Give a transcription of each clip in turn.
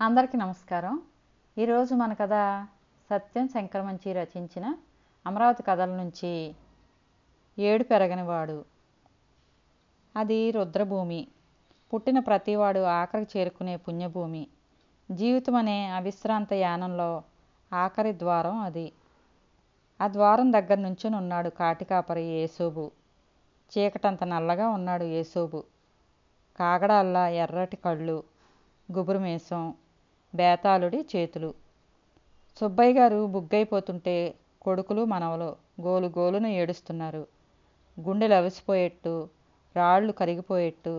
అందరికీ నమస్కారం. ఈరోజు మన కథ సత్యం శంకరమంచి రచించిన అమరావతి కథల నుంచి ఏడు పెరగనివాడు. అది రుద్రభూమి. పుట్టిన ప్రతివాడు ఆఖరికి చేరుకునే పుణ్యభూమి. జీవితం అనే అవిశ్రాంత యానంలో ఆఖరి ద్వారం అది. ఆ ద్వారం దగ్గర నుంచుని ఉన్నాడు కాటికాపరి యేసోబు. చీకటంత నల్లగా ఉన్నాడు యేసోబు. కాగడాల్లా ఎర్రటి కళ్ళు, గుబురు మీసం, బేతాళుడి చేతులు. సుబ్బయ్య గారు బుగ్గైపోతుంటే కొడుకులు మనవలు గోలు గోలున ఏడుస్తున్నారు. గుండెలు అవిసిపోయేట్టు, రాళ్ళు కరిగిపోయేట్టు.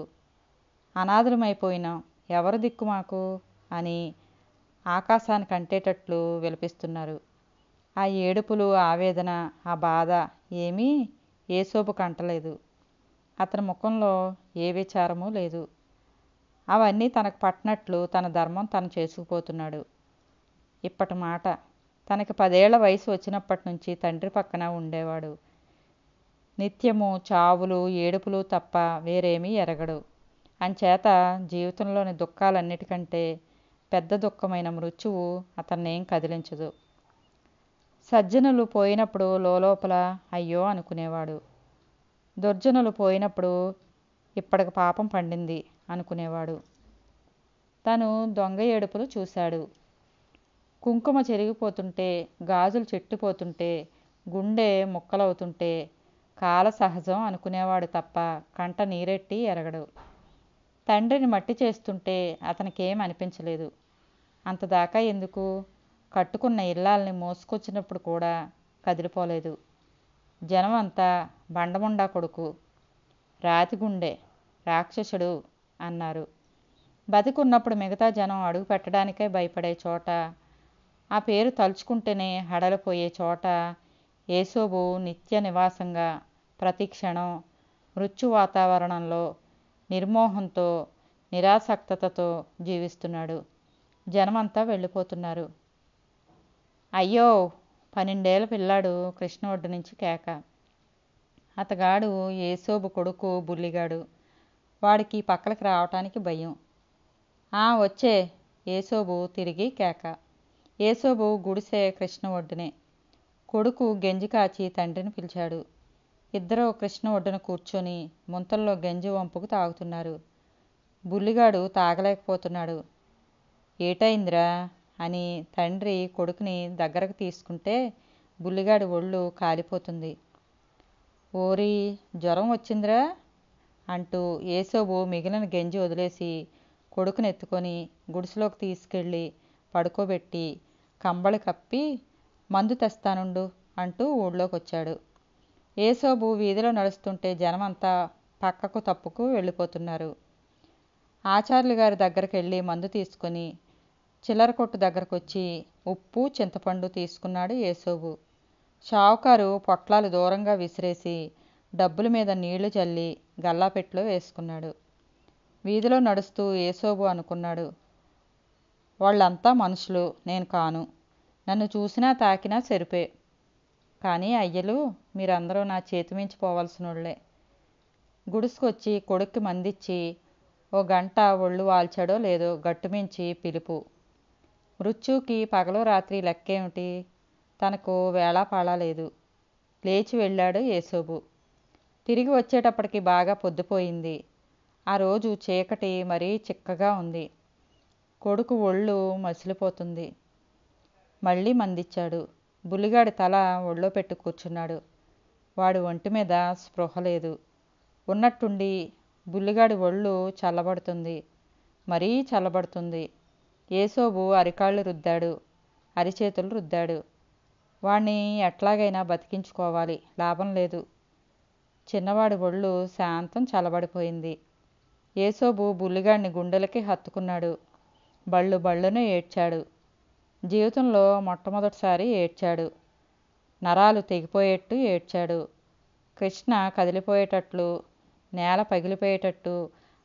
అనాథలమైపోయినాం, ఎవరు దిక్కు మాకు అని ఆకాశానికి అంటేటట్లు విలపిస్తున్నారు. ఆ ఏడుపులు, ఆవేదన, ఆ బాధ ఏమీ యేసోబు కంటలేదు. అతని ముఖంలో ఏ విచారమూ లేదు. అవన్నీ తనకు పట్టినట్లు తన ధర్మం తను చేసుకుపోతున్నాడు. ఇప్పటి మాట, తనకి 10 ఏళ్ల వయసు వచ్చినప్పటి నుంచి తండ్రి పక్కన ఉండేవాడు. నిత్యము చావులు, ఏడుపులు తప్ప వేరేమీ ఎరగడు. అంచేత జీవితంలోని దుఃఖాలన్నిటికంటే పెద్ద దుఃఖమైన మృత్యువు అతన్నేం కదిలించదు. సజ్జనులు పోయినప్పుడు లోపల అయ్యో అనుకునేవాడు. దుర్జనులు పోయినప్పుడు ఇప్పటికి పాపం పండింది అనుకునేవాడు. తను దొంగ ఏడుపులు చూశాడు. కుంకుమ చెరిగిపోతుంటే, గాజులు చెట్టిపోతుంటే, గుండె ముక్కలవుతుంటే కాల సహజం అనుకునేవాడు తప్ప కంట నీరెట్టి ఎరగడు. తండ్రిని మట్టి చేస్తుంటే అతనికేం అనిపించలేదు. అంతదాకా ఎందుకు, కట్టుకున్న ఇల్లాల్ని మోసుకొచ్చినప్పుడు కూడా కదిలిపోలేదు. జనం అంతా బండముండా కొడుకు, రాతిగుండె, రాక్షసుడు అన్నారు. బతికున్నప్పుడు మిగతా జనం అడుగు పెట్టడానికే భయపడే చోట, ఆ పేరు తలుచుకుంటేనే హడలిపోయే చోట యేసోబు నిత్య నివాసంగా ప్రతి క్షణం మృత్యు వాతావరణంలో నిర్మోహంతో, నిరాసక్తతతో జీవిస్తున్నాడు. జనమంతా వెళ్ళిపోతున్నారు. అయ్యో! 12 ఏళ్ల పిల్లాడు కృష్ణ ఒడ్డు నుంచి కేక. అతగాడు యేసోబు కొడుకు బుల్లిగాడు. వాడికి పక్కలకి రావటానికి భయం. వచ్చే యేసోబు తిరిగి కేక. యేసోబు గుడిసె కృష్ణ ఒడ్డునే. కొడుకు గెంజి కాచి తండ్రిని పిలిచాడు. ఇద్దరూ కృష్ణ ఒడ్డున కూర్చొని ముంతల్లో గంజి వంపుకు తాగుతున్నారు. బుల్లిగాడు తాగలేకపోతున్నాడు. ఏటైందిరా అని తండ్రి కొడుకుని దగ్గరకు తీసుకుంటే బుల్లిగాడి ఒళ్ళు కాలిపోతుంది. ఓరి జ్వరం వచ్చిందిరా అంటూ యేసోబు మిగిలిన గంజి వదిలేసి కొడుకుని ఎత్తుకొని గుడిసెలోకి తీసుకెళ్ళి పడుకోబెట్టి కంబళి కప్పి మందు తెస్తానుండు అంటూ ఊళ్ళోకి వచ్చాడు. యేసోబు వీధిలో నడుస్తుంటే జనమంతా పక్కకు తప్పుకు వెళ్ళిపోతున్నారు. ఆచార్యులు గారి దగ్గరికి వెళ్ళి మందు తీసుకొని చిల్లర కొట్టు దగ్గరకు వచ్చి ఉప్పు, చింతపండు తీసుకున్నాడు యేసోబు. షావుకారు పొట్లాలు దూరంగా విసిరేసి డబ్బుల మీద నీళ్లు చల్లి గల్లాపెట్టులో వేసుకున్నాడు. వీధిలో నడుస్తూ యేసోబు అనుకున్నాడు, వాళ్ళంతా మనుషులు, నేను కాను. నన్ను చూసినా తాకినా సెరుపే. కానీ అయ్యలు, మీరందరూ నా చేతి మించి పోవలసినోళ్లే. గుడిసుకొచ్చి కొడుక్కి మందిచ్చి ఓ గంట ఒళ్ళు వాల్చాడో లేదో గట్టుమించి పిలుపు. మృత్యుకి పగలు రాత్రి లెక్కేమిటి? తనకు వేళాపాళా లేదు. లేచి వెళ్ళాడు యేసోబు. తిరిగి వచ్చేటప్పటికి బాగా పొద్దుపోయింది. ఆ రోజు చీకటి మరీ చిక్కగా ఉంది. కొడుకు ఒళ్ళు మసిలిపోతుంది. మళ్ళీ మందిచ్చాడు. బుల్లిగాడి తల ఒళ్ళో పెట్టి కూర్చున్నాడు. వాడి ఒంటి మీద స్పృహ లేదు. ఉన్నట్టుండి బుల్లిగాడి ఒళ్ళు చల్లబడుతుంది, మరీ చల్లబడుతుంది. యేసోబు అరికాళ్ళు రుద్దాడు, అరిచేతులు రుద్దాడు. వాణ్ణి ఎట్లాగైనా బతికించుకోవాలి, లాభం లేదు. చిన్నవాడి ఒళ్ళు శాంతం చల్లబడిపోయింది. యేసోబు బుల్లిగాడిని గుండెలకి హత్తుకున్నాడు. బళ్ళు బళ్ళును ఏడ్చాడు. జీవితంలో మొట్టమొదటిసారి ఏడ్చాడు. నరాలు తెగిపోయేట్టు ఏడ్చాడు. కృష్ణ కదిలిపోయేటట్లు, నేల పగిలిపోయేటట్టు,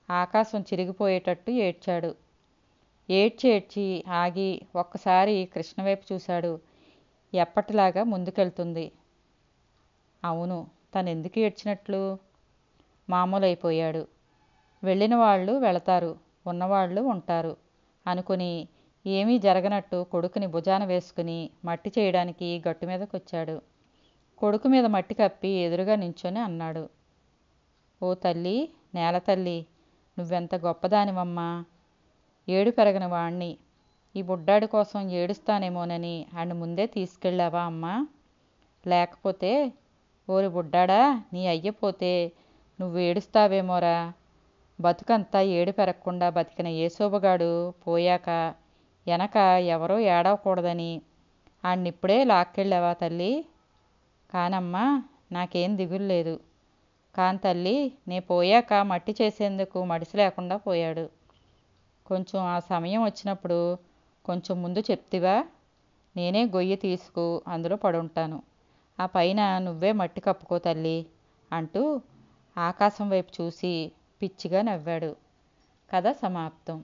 ఆకాశం చిరిగిపోయేటట్టు ఏడ్చాడు. ఏడ్చి ఆగి ఒక్కసారి కృష్ణ వైపు చూశాడు. ఎప్పటిలాగా ముందుకెళ్తుంది. అవును, తనెందుకు ఏడ్చినట్లు? మామూలైపోయాడు. వెళ్ళిన వాళ్ళు వెళతారు, ఉన్నవాళ్ళు ఉంటారు అనుకుని ఏమీ జరగనట్టు కొడుకుని భుజాన వేసుకుని మట్టి చేయడానికి గట్టు మీదకొచ్చాడు. కొడుకు మీద మట్టి కప్పి ఎదురుగా నించొని అన్నాడు, ఓ తల్లి, నేల తల్లి, నువ్వెంత గొప్పదానివమ్మా. ఏడు పెరగని వాణ్ణి. ఈ బుడ్డాడి కోసం ఏడుస్తానేమోనని ఆడిని ముందే తీసుకెళ్ళావా అమ్మా? లేకపోతే ఓరి బుడ్డాడా, నీ అయ్యపోతే నువ్వు ఏడుస్తావేమోరా. బతుకంతా ఏడు పెరగకుండా బతికిన ఏసోబగాడు పోయాక వెనక ఎవరో ఏడవకూడదని ఆడినిప్పుడే లాక్కెళ్ళావా తల్లి? కానమ్మా, నాకేం దిగులు లేదు. కాని తల్లి, నే పోయాక మట్టి చేసేందుకు మడిసి లేకుండా పోయాడు. కొంచెం ఆ సమయం వచ్చినప్పుడు కొంచెం ముందు చెప్తివా? నేనే గొయ్యి తీసుకు అందులో పడుంటాను. ఆ పైన నువ్వే మట్టి కప్పుకో తల్లి అంటూ ఆకాశం వైపు చూసి పిచ్చిగా నవ్వాడు. కథ సమాప్తం.